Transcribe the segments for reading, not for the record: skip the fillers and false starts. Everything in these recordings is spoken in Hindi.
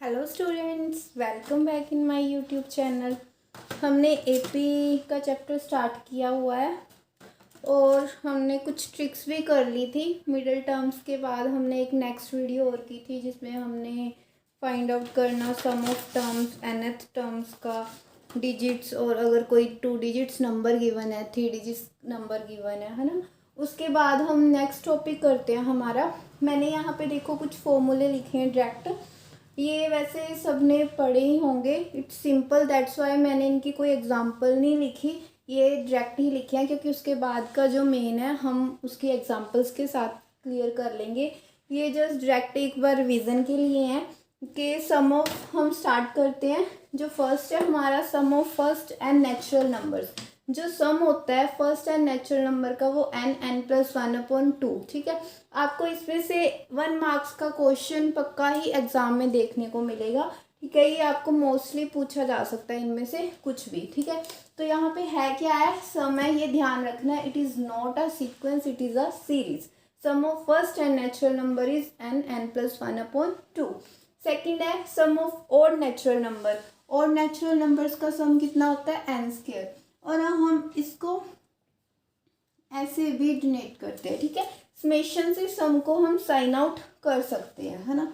Hello students, welcome back in my YouTube channel. हमने एपी का चैप्टर स्टार्ट किया हुआ है और हमने कुछ ट्रिक्स भी कर ली थी। मिडिल टर्म्स के बाद हमने एक नेक्स्ट वीडियो और की थी जिसमें हमने फाइंड आउट करना सम ऑफ टर्म्स, nth टर्म्स का डिजिट्स, और अगर कोई 2 डिजिट्स नंबर गिवन है, 3 डिजिट्स नंबर गिवन है ना। उसके बाद हम नेक्स्ट टॉपिक करते हैं हमारा। मैंने यहाँ पे देखो कुछ फॉर्मूले लिखे हैं डायरेक्ट। ये वैसे सबने पढ़े ही होंगे, इट्स सिंपल, दैट्स वाई मैंने इनकी कोई एग्जांपल नहीं लिखी, ये डायरेक्ट ही लिखे हैं क्योंकि उसके बाद का जो मेन है हम उसकी एग्जांपल्स के साथ क्लियर कर लेंगे। ये जस्ट डायरेक्ट एक बार रिवीजन के लिए हैं कि सम ऑफ हम स्टार्ट करते हैं। जो फर्स्ट है हमारा sum of first n natural numbers. जो सम होता है फर्स्ट एंड नेचुरल नंबर का वो n+1/2। ठीक है, आपको इसमें से 1 मार्क्स का क्वेश्चन पक्का ही एग्जाम में देखने को मिलेगा। ठीक है, ये आपको मोस्टली पूछा जा सकता है इनमें से कुछ भी। ठीक है, तो यहाँ पे है क्या है, सम है, ये ध्यान रखना है। It is not a sequence, it is a series. Sum of first n natural number is n+1/2। Second है sum of odd natural number. Odd natural numbers का सम कितना होता है, n²। और हम इसको ऐसे भी डिनोट करते हैं। ठीक है, समेशन से सम को हम साइन आउट कर सकते हैं, है ना।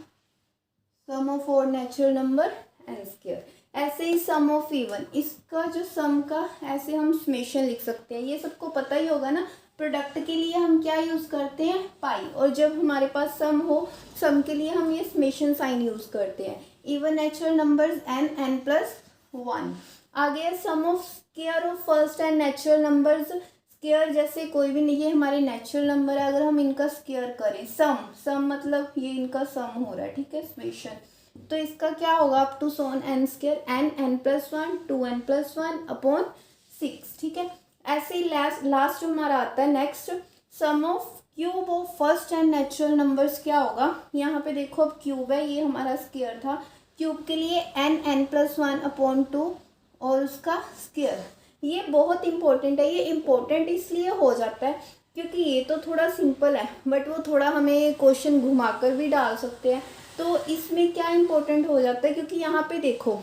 Sum of odd natural number n²। ऐसे ही सम ऑफ इवन, इसका जो सम का ऐसे हम समेशन लिख सकते हैं। ये सबको पता ही होगा ना, प्रोडक्ट के लिए हम क्या यूज़ करते हैं, पाई। और जब हमारे पास सम हो, सम के लिए हम ये समेशन साइन यूज़ करते हैं। Even natural numbers n+1। आगे sum of square of first n natural numbers. Square जैसे कोई भी नहीं, ये हमारे नेचुरल नंबर है, अगर हम इनका स्क्वायर करें, सम मतलब ये इनका सम हो रहा है। ठीक है, समेशन, तो इसका क्या होगा, up to Son n², n+1 2n+1/6। ठीक है, ऐसे ही लास्ट हमारा आता है next sum of cube of first n natural numbers. क्या होगा, यहाँ पे देखो अब क्यूब है, ये हमारा स्क्वायर था। क्यूब के लिए n+1/2 और उसका स्क्वायर। ये बहुत इंपॉर्टेंट है। ये इम्पोर्टेंट इसलिए हो जाता है क्योंकि ये तो थोड़ा सिंपल है, बट वो थोड़ा हमें क्वेश्चन घुमाकर भी डाल सकते हैं। तो इसमें क्या इम्पोर्टेंट हो जाता है, क्योंकि यहाँ पे देखो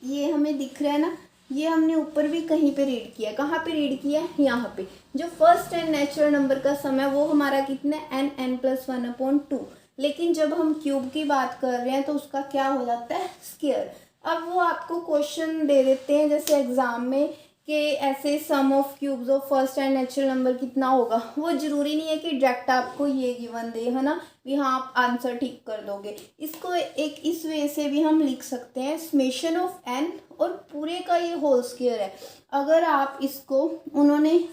ये हमें दिख रहा है ना, ये हमने ऊपर भी कहीं पे रीड किया है। कहाँ पे रीड किया है, यहाँ पे। जो फर्स्ट एंड नेचुरल नंबर का सम है वो हमारा कितना है, n+1/2। लेकिन जब हम क्यूब की बात कर रहे हैं तो उसका क्या हो जाता है, स्क्वायर। अब वो आपको क्वेश्चन दे देते हैं जैसे एग्जाम में कि ऐसे sum of cubes of first n natural number कितना होगा। वो जरूरी नहीं है कि डायरेक्ट आपको ये गिवन दे, है ना, भी हाँ आप आंसर ठीक कर दोगे। इसको एक इस वे से भी हम लिख सकते हैं, समेशन ऑफ n और पूरे का ये होल स्क्वायर है। अगर आप इसको, उन्होंने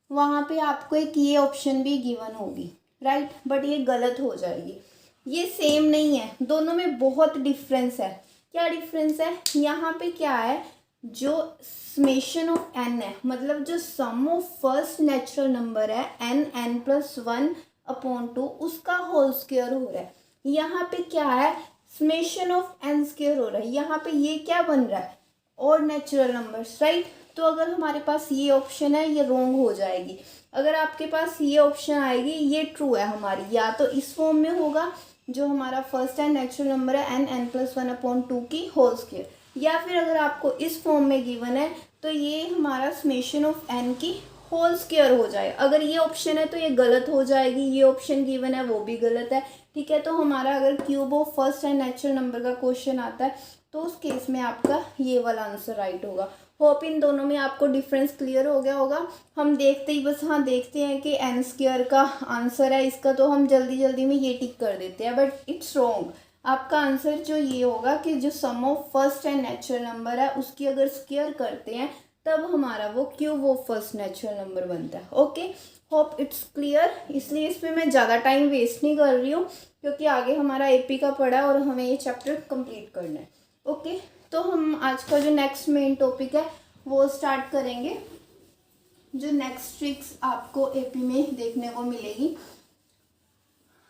वहाँ पे आपको एक ये ऑप्शन भी गिवन होगी, राइट, बट ये गलत हो जाएगी। ये सेम नहीं है, दोनों में बहुत डिफरेंस है। क्या डिफरेंस है, यहाँ पे क्या है, जो समेशन ऑफ n है, मतलब जो sum of first natural number है n+1/2 उसका होल स्क्वायर हो रहा है। यहाँ पे क्या है, समेशन ऑफ n² हो रहा है। यहाँ पे ये क्या बन रहा है, और नेचुरल नंबर्स, राइट। तो अगर हमारे पास ये ऑप्शन है, ये रॉन्ग हो जाएगी। अगर आपके पास ये ऑप्शन आएगी, ये ट्रू है हमारी, या तो इस फॉर्म में होगा जो हमारा फर्स्ट एंड नेचुरल नंबर है n+1/2 की होल स्क्वायर, या फिर अगर आपको इस फॉर्म में गिवन है तो ये हमारा समेशन ऑफ n की होल स्क्वायर हो जाए। अगर ये ऑप्शन है तो ये गलत हो जाएगी, ये ऑप्शन गिवन है वो भी गलत है। ठीक है, तो हमारा अगर cube of first n natural number का क्वेश्चन आता है तो उस केस में आपका ये वाला आंसर राइट होगा। होप इन दोनों में आपको डिफरेंस क्लियर हो गया होगा। हम देखते ही बस हाँ देखते हैं कि n² का आंसर है इसका, तो हम जल्दी जल्दी में ये टिक कर देते हैं, बट इट्स रॉन्ग। आपका आंसर जो ये होगा कि जो sum of first n natural number है उसकी अगर स्क्वायर करते हैं तब हमारा वो cube of first natural number बनता है। Okay, hope it's clear. इसलिए इसमें मैं ज़्यादा टाइम वेस्ट नहीं कर रही हूँ क्योंकि आगे हमारा एपी का पढ़ा है और हमें ये चैप्टर कंप्लीट करना है। ओके, तो हम आज का जो नेक्स्ट मेन टॉपिक है वो स्टार्ट करेंगे। जो नेक्स्ट ट्रिक्स आपको एपी में देखने को मिलेगी,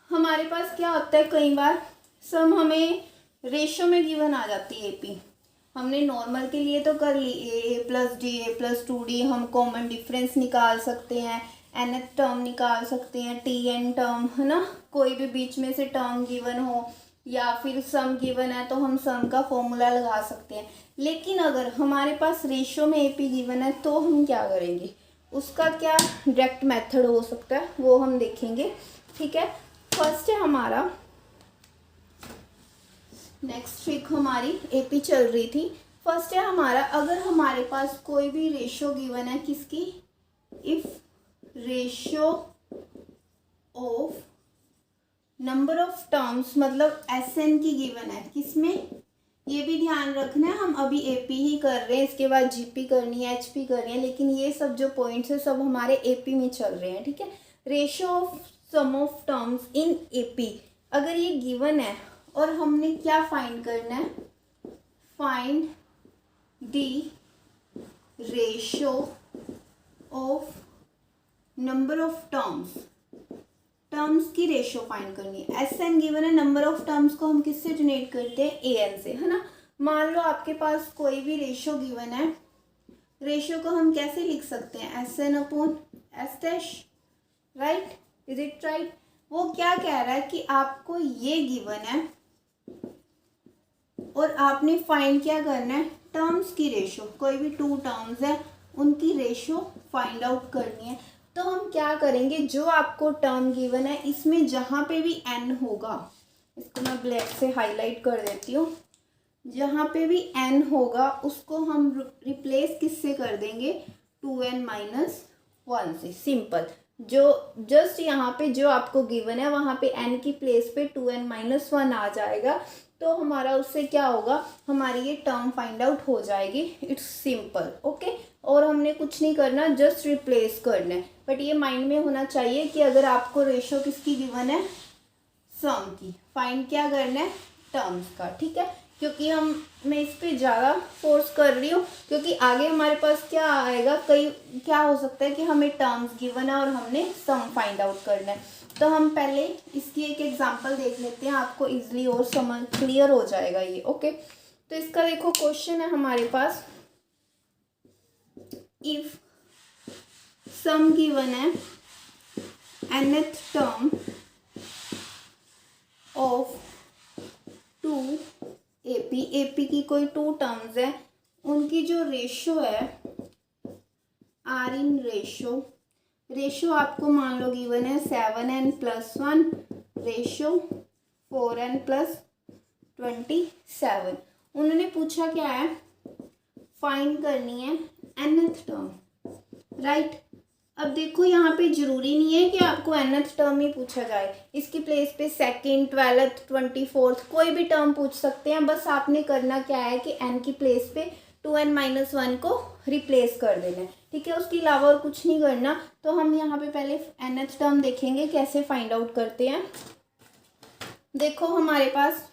हमारे पास क्या होता है, कई बार सम हमें रेशो में गिवन आ जाती है एपी। हमने नॉर्मल के लिए तो कर ली, a+d a+2d, हम कॉमन डिफरेंस निकाल सकते हैं, nth टर्म निकाल सकते हैं, tn टर्म, है ना, कोई भी बीच में से टर्म गिवन हो या फिर सम गिवन है तो हम सम का फॉर्मूला लगा सकते हैं। लेकिन अगर हमारे पास रेशियो में एपी गिवन है तो हम क्या करेंगे, उसका क्या डायरेक्ट मेथड हो सकता है वो हम देखेंगे। ठीक है, फर्स्ट है हमारा, नेक्स्ट ट्रिक हमारी एपी चल रही थी। फर्स्ट है हमारा, अगर हमारे पास कोई भी रेशियो गिवन है, किसकी, if ratio of number of terms, मतलब SN की गिवन है, किसमें, ये भी ध्यान रखना है, हम अभी एपी ही कर रहे हैं, इसके बाद जीपी करनी है, एचपी करनी है, लेकिन ये सब जो पॉइंट्स है सब हमारे एपी में चल रहे हैं। ठीक है, ratio of sum of terms in AP, अगर ये गिवन है और हमने क्या फाइंड करना है, find the ratio of number of terms, terms की रेशियो फाइंड करनी है। SN गिवन है, नंबर ऑफ टर्म्स को हम किससे डिनोट करते हैं, AN से, है ना। मान लो आपके पास कोई भी रेशियो गिवन है, रेशियो को हम कैसे लिख सकते हैं, SN upon S dash, right, is it right. वो क्या कह रहा है कि आपको ये गिवन है और आपने फाइंड क्या करना है, टर्म्स की रेशियो, कोई भी 2 टर्म्स है उनकी रेशियो फाइंड आउट करनी है। तो हम क्या करेंगे, जो आपको टर्म गिवन है इसमें जहाँ पे भी n होगा, इसको मैं ब्लैक से हाईलाइट कर देती हूँ, जहाँ पे भी n होगा उसको हम रिप्लेस किससे कर देंगे, 2n माइनस 1 से। सिंपल, जो जस्ट यहाँ पे जो आपको गिवन है वहाँ पे n की प्लेस पे 2n माइनस 1 आ जाएगा, तो हमारा उससे क्या होगा, हमारी ये टर्म फाइंड आउट हो जाएगी। It's simple, okay. और हमने कुछ नहीं करना, जस्ट रिप्लेस करना है। बट ये माइंड में होना चाहिए कि अगर आपको रेशियो किसकी गिवन है, सम की, फाइंड क्या करना है, टर्म्स का। ठीक है, क्योंकि मैं इस पे ज़्यादा फोर्स कर रही हूँ क्योंकि आगे हमारे पास क्या आएगा, कई क्या हो सकता है कि हमें टर्म्स गिवन है और हमने सम फाइंड आउट करना है। तो हम पहले इसकी एक एग्जांपल देख लेते हैं, आपको इजीली और समझ क्लियर हो जाएगा ये, ओके। तो इसका देखो क्वेश्चन है हमारे पास, इफ सम गिवन है nth टर्म ऑफ 2 एपी की कोई 2 टर्म्स है, उनकी जो रेशियो है, आर इन रेशियो आपको मान लो गिवन है 7n plus 1 ratio 4n plus 27। उन्होंने पूछा क्या है, फाइंड करनी है nth टर्म, राइट। अब देखो यहाँ पे जरूरी नहीं है कि आपको nth टर्म ही पूछा जाए, इसकी प्लेस पे 2nd, 12th, 24th कोई भी टर्म पूछ सकते हैं। बस आपने करना क्या है कि n की प्लेस पे 2n माइनस 1 को रिप्लेस कर देना है, ठीक है, उसके अलावा और कुछ नहीं करना। तो हम यहाँ पे पहले nth टर्म देखेंगे कैसे फाइंड आउट करते हैं। देखो हमारे पास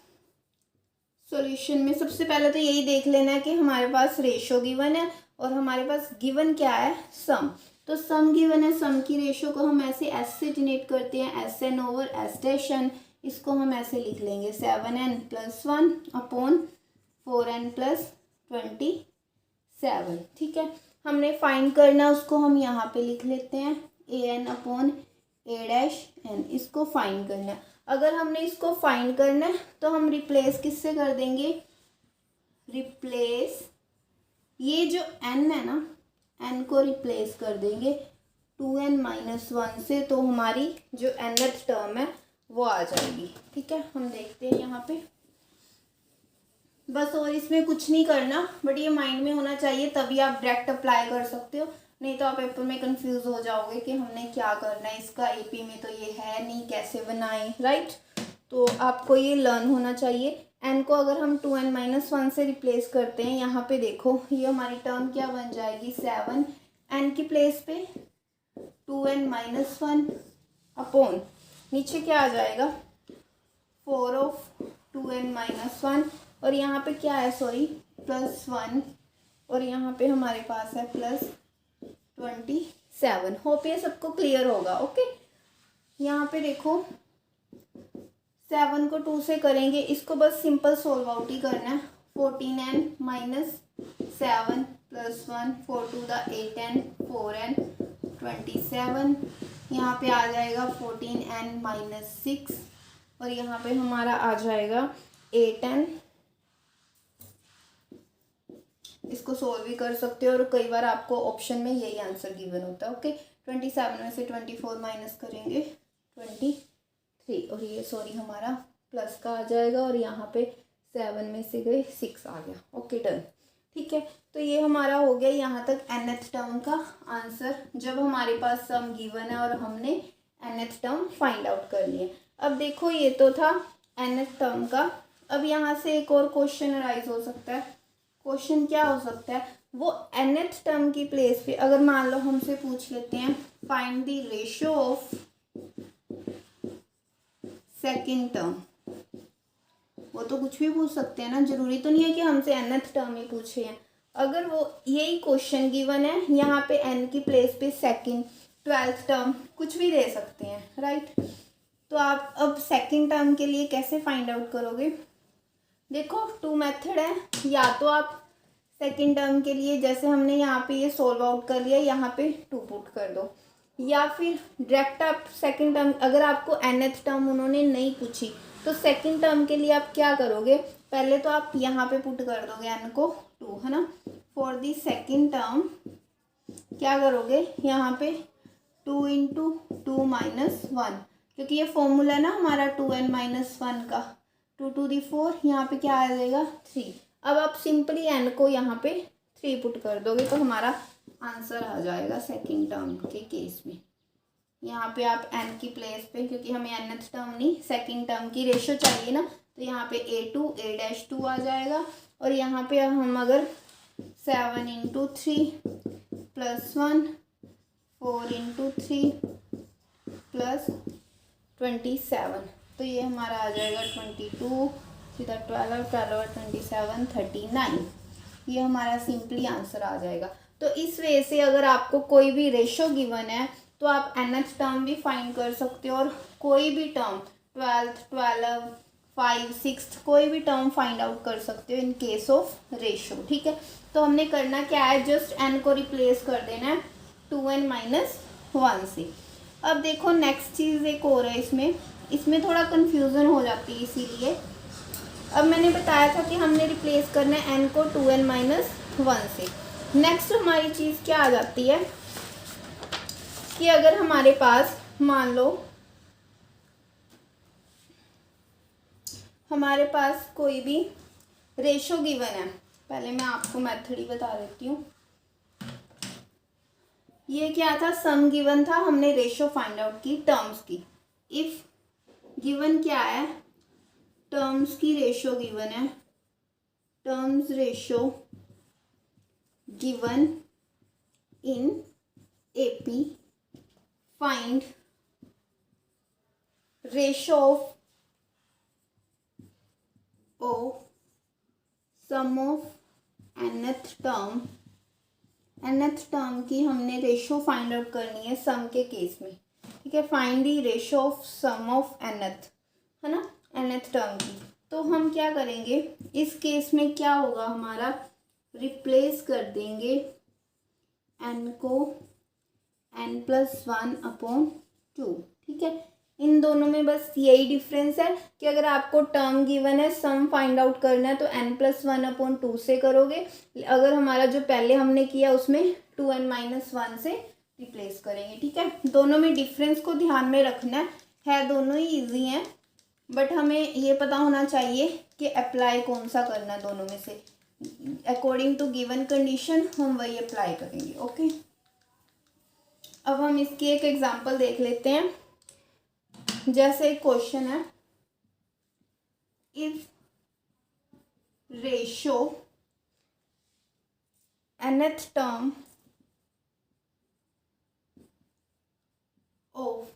सॉल्यूशन में सबसे पहले तो यही देख लेना है कि हमारे पास रेशियो गिवन है और हमारे पास गिवन क्या है, सम। तो सम गिवन है, सम की रेशियो को हम ऐसे s से डिनोट करते हैं, SN over S dash n। इसको हम ऐसे लिख लेंगे 7n plus 1 upon 4n plus 27। ठीक है, हमने फाइंड करना, उसको हम यहाँ पे लिख लेते हैं an upon a dash n, इसको फाइंड करना है। अगर हमने इसको फाइंड करना है तो हम रिप्लेस किससे कर देंगे, रिप्लेस ये जो n है ना, n को रिप्लेस कर देंगे 2n माइनस 1 से, तो हमारी जो nth टर्म है वो आ जाएगी। ठीक है, हम देखते हैं यहाँ पे, बस और इसमें कुछ नहीं करना, बट ये माइंड में होना चाहिए, तभी आप डायरेक्ट अप्लाई कर सकते हो, नहीं तो आप पेपर में कंफ्यूज हो जाओगे कि हमने क्या करना है, इसका एपी में तो ये है नहीं, कैसे बनाएं, राइट। तो आपको ये लर्न होना चाहिए। n को अगर हम 2n माइनस 1 से रिप्लेस करते हैं, यहाँ पे देखो ये हमारी टर्म क्या बन जाएगी, 7, n की प्लेस पे 2n माइनस 1 अपॉन नीचे क्या आ जाएगा 4 ऑफ 2n माइनस 1, और यहाँ पे क्या है, सॉरी प्लस 1, और यहाँ पे हमारे पास है प्लस 27। होप ये सबको क्लियर होगा, ओके। यहाँ पे देखो 7 को 2 से करेंगे, इसको बस सिंपल सोल्व आउट ही करना है। 14n minus 7 plus 1, 4 to the 8n, 4n 27, यहाँ पे आ जाएगा 14n माइनस 6, और यहाँ पे हमारा आ जाएगा 8n। इसको सोल्व भी कर सकते हो और कई बार आपको ऑप्शन में यही आंसर गिवन होता है। ओके, 27 में से 24 माइनस करेंगे 23, और ये सॉरी हमारा प्लस का आ जाएगा, और यहाँ पे 7 में से गए 6 आ गया। ओके डन, ठीक है। तो ये हमारा हो गया यहाँ तक nth टर्म का आंसर, जब हमारे पास सम गिवन है और हमने nth टर्म फाइंड आउट कर लिए। अब देखो ये तो था nth टर्म का। अब यहाँ से एक और क्वेश्चन अराइज हो सकता है। क्वेश्चन क्या हो सकता है, वो nth टर्म की प्लेस पे अगर मान लो हमसे पूछ लेते हैं find the ratio of second term, वो तो कुछ भी पूछ सकते हैं ना, जरूरी तो नहीं है कि हमसे nth टर्म ही पूछे हैं। अगर वो यही क्वेश्चन गिवन है, यहाँ पे n की प्लेस पे सेकंड, 12th टर्म कुछ भी दे सकते हैं, राइट। तो आप अब सेकंड टर्म के लिए कैसे फाइंड आउट करोगे? देखो 2 मेथड है, या तो आप सेकंड टर्म के लिए जैसे हमने यहाँ पे ये सोल्व आउट कर लिया, यहाँ पे 2 पुट कर दो, या फिर डायरेक्ट आप सेकंड टर्म, अगर आपको nth टर्म उन्होंने नहीं पूछी तो सेकंड टर्म के लिए आप क्या करोगे, पहले तो आप यहाँ पे पुट कर दोगे n को 2, है ना। फॉर दी सेकंड टर्म क्या करोगे, यहाँ पे 2 इंटू 2 माइनस 1, क्योंकि ये फॉर्मूला है ना हमारा 2n माइनस 1 का, 2 टू दी 4, यहाँ पे क्या आ जाएगा 3। अब आप सिंपली n को यहाँ पे 3 पुट कर दोगे तो हमारा आंसर आ जाएगा सेकंड टर्म के केस में। यहाँ पे आप n की प्लेस पे, क्योंकि हमें nth टर्म नहीं सेकंड टर्म की रेशियो चाहिए ना, तो यहाँ पे a2 आ जाएगा, और यहाँ पे हम अगर 7 इंटू 3 प्लस 1, 4 इंटू 3 प्लस 27, तो ये हमारा आ जाएगा 22, सीधा 12, 27, 39, ये हमारा सिंपली आंसर आ जाएगा। तो इस वे से अगर आपको कोई भी रेशो गिवन है तो आप nth टर्म भी फाइंड कर सकते हो, और कोई भी टर्म 12th, 12, 5, 6 कोई भी टर्म फाइंड आउट कर सकते हो इन केस ऑफ रेशो, ठीक है। तो हमने करना क्या है, जस्ट n को रिप्लेस कर देना है 2n माइनस 1 से। अब देखो नेक्स्ट चीज़ एक और है, इसमें थोड़ा कन्फ्यूज़न हो जाती है, इसीलिए अब मैंने बताया था कि हमने रिप्लेस करना है n को 2n माइनस 1 से। नेक्स्ट हमारी चीज़ क्या आ जाती है कि अगर हमारे पास मान लो हमारे पास कोई भी रेशो गिवन है, पहले मैं आपको मेथड ही बता देती हूँ। ये क्या था, सम गिवन था, हमने रेशो फाइंड आउट की टर्म्स की। इफ गिवन क्या है, टर्म्स की रेशो गिवन है, terms ratio given in AP, find ratio of sum of nth term. nth term की हमने रेशो फाइंड आउट करनी है सम के केस में, ठीक है। Find the ratio of sum of nth, है ना, nth टर्म की। तो हम क्या करेंगे इस केस में, क्या होगा हमारा, रिप्लेस कर देंगे n को n+1/2, ठीक है। इन दोनों में बस यही डिफरेंस है कि अगर आपको टर्म गिवन है, सम फाइंड आउट करना है तो n+1/2 से करोगे, अगर हमारा जो पहले हमने किया उसमें 2n-1 से रिप्लेस करेंगे, ठीक है। दोनों में डिफरेंस को ध्यान में रखना है, दोनों ही इजी हैं, बट हमें ये पता होना चाहिए कि अप्लाई कौन सा करना है दोनों में से। अकॉर्डिंग टू गिवन कंडीशन हम वही अप्लाई करेंगे, ओके। अब हम इसकी एक एग्जांपल देख लेते हैं। जैसे एक क्वेश्चन है, if ratio nth term of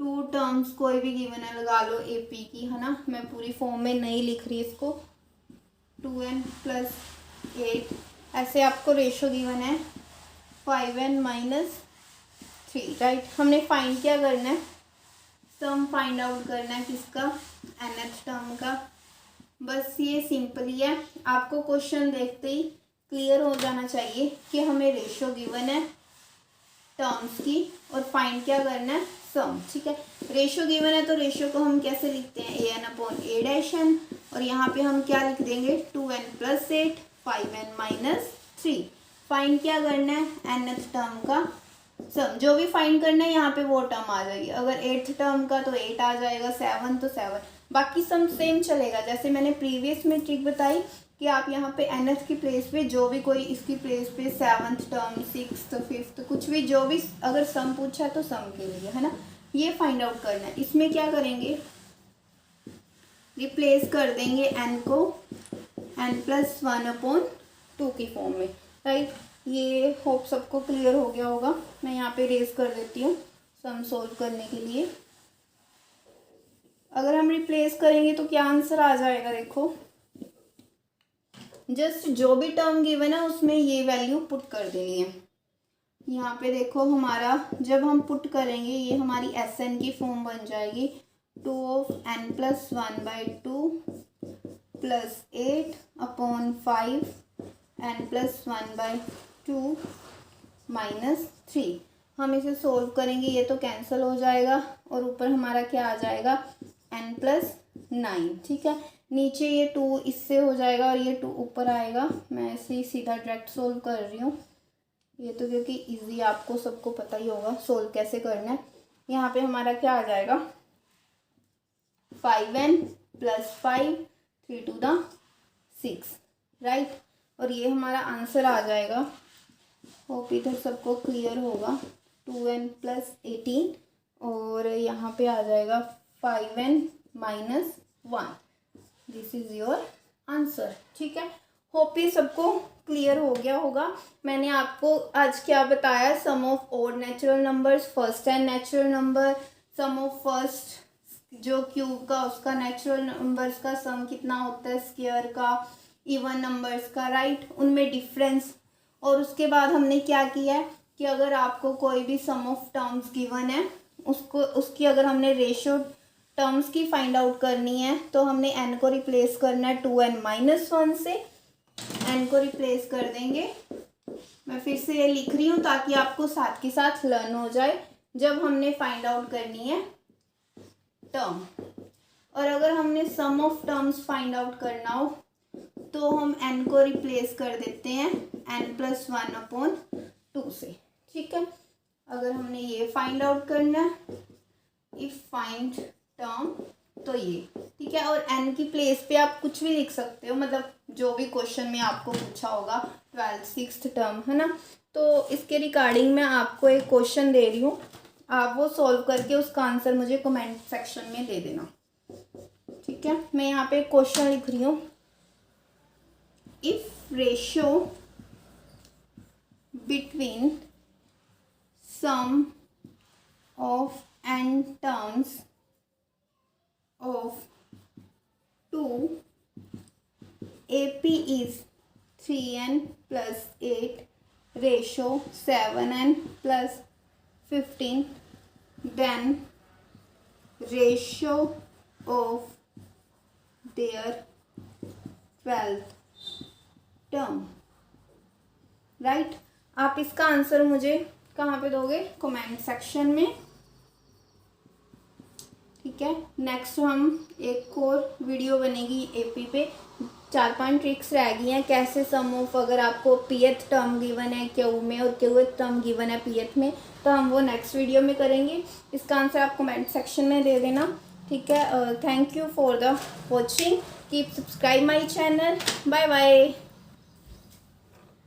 2 terms, कोई भी गिवन है, लगा लो एपी की, है ना, मैं पूरी फॉर्म में नहीं लिख रही इसको, 2n+8, ऐसे आपको रेशो गिवन है 5n-3, राइट। हमने फाइंड क्या करना है, सम फाइंड आउट करना है किसका, nth टर्म का। बस ये सिंपल ही है, आपको क्वेश्चन देखते ही क्लियर हो जाना चाहिए कि हमें रेशो गिवन है टर्म्स की और फाइंड क्या करना है, सम। ठीक है, रेशियो गिवन है तो रेशियो को हम कैसे लिखते हैं, an upon a dash n, और यहाँ पे हम क्या लिख देंगे 2n plus 8 5n minus 3। Find क्या करना है, nth टर्म का सम, जो भी फाइंड करना है यहाँ पे वो टर्म आ जाएगी। अगर 8th टर्म का तो 8 आ जाएगा, 7 तो 7, बाकी सम सेम चलेगा। जैसे मैंने प्रीवियस में ट्रिक बताई कि आप यहाँ पे nth की प्लेस पे जो भी कोई इसकी प्लेस पे 7th टर्म 6th 5th कुछ भी जो भी अगर सम पूछा है तो सम के लिए, है ना, ये फाइंड आउट करना है। इसमें क्या करेंगे, रिप्लेस कर देंगे n को n प्लस 1 अपॉन 2 की फॉर्म में, राइट। ये होप सबको क्लियर हो गया होगा। मैं यहाँ पे रेज कर देती हूँ सम सोल्व करने के लिए। अगर हम रिप्लेस करेंगे तो क्या आंसर आ जाएगा, देखो जस्ट जो भी टर्म गिवन है उसमें ये वैल्यू पुट कर देनी है। यहाँ पे देखो हमारा जब हम पुट करेंगे ये हमारी Sn की फॉर्म बन जाएगी 2 of n plus 1 by 2 plus 8 upon 5 n plus 1 by 2 minus 3। हम इसे सोल्व करेंगे, ये तो कैंसिल हो जाएगा और ऊपर हमारा क्या आ जाएगा n प्लस 9। ठीक है, नीचे ये 2 इससे हो जाएगा और ये 2 ऊपर आएगा। मैं ऐसे ही सीधा डायरेक्ट सोल्व कर रही हूँ, ये तो क्योंकि इजी आपको सबको पता ही होगा सोल्व कैसे करना है। यहाँ पे हमारा क्या आ जाएगा 5n plus 5 3 to the 6, right. और ये हमारा आंसर आ जाएगा, होप इधर सबको क्लियर होगा, 2n प्लस 18 और यहाँ पे आ जाएगा 5n minus 1। This is your answer. ठीक है, होप ये सबको क्लियर हो गया होगा। मैंने आपको आज क्या बताया, sum of odd natural numbers, first n natural number, sum of first जो क्यूब का उसका नेचुरल नंबर्स का सम कितना होता है, स्क्वायर का, इवन नंबर्स का, राइट, उनमें डिफरेंस। और उसके बाद हमने क्या किया है कि अगर आपको कोई भी सम ऑफ टर्म्स गिवन है उसकी अगर हमने रेशियो टर्म्स की फाइंड आउट करनी है तो हमने n को रिप्लेस करना है 2n माइनस 1 से, n को रिप्लेस कर देंगे। मैं फिर से ये लिख रही हूँ ताकि आपको साथ के साथ लर्न हो जाए। जब हमने फाइंड आउट करनी है टर्म, और अगर हमने सम ऑफ टर्म्स फाइंड आउट करना हो तो हम n को रिप्लेस कर देते हैं n प्लस 1 अपॉन 2 से। ठीक है, अगर हमने ये फाइंड आउट करना है इफ फाइंड टर्म तो ये, ठीक है। और n की प्लेस पे आप कुछ भी लिख सकते हो, मतलब जो भी क्वेश्चन में आपको पूछा होगा 12th 6th टर्म, है ना। तो इसके रिगार्डिंग मैं आपको एक क्वेश्चन दे रही हूँ, आप वो सॉल्व करके उसका आंसर मुझे कमेंट सेक्शन में दे देना। ठीक है, मैं यहाँ पे एक क्वेश्चन लिख रही हूँ, if ratio between sum of n terms of 2 AP is 3n plus 8 ratio 7n plus 15, then ratio of their 12th term, right. आप इसका आंसर मुझे कहाँ पे दोगे, कमेंट सेक्शन में। ठीक है, नेक्स्ट हम एक और वीडियो बनेगी एपी पे, 4-5 ट्रिक्स रह गई हैं कैसे सम ऑफ, अगर आपको पीएथ टर्म गिवन है क्यू में और क्यूएथ टर्म गिवन है पीएथ में, तो हम वो नेक्स्ट वीडियो में करेंगे। इसका आंसर आप कमेंट सेक्शन में दे देना। ठीक है, thank you for the watching, keep subscribe my channel, bye bye.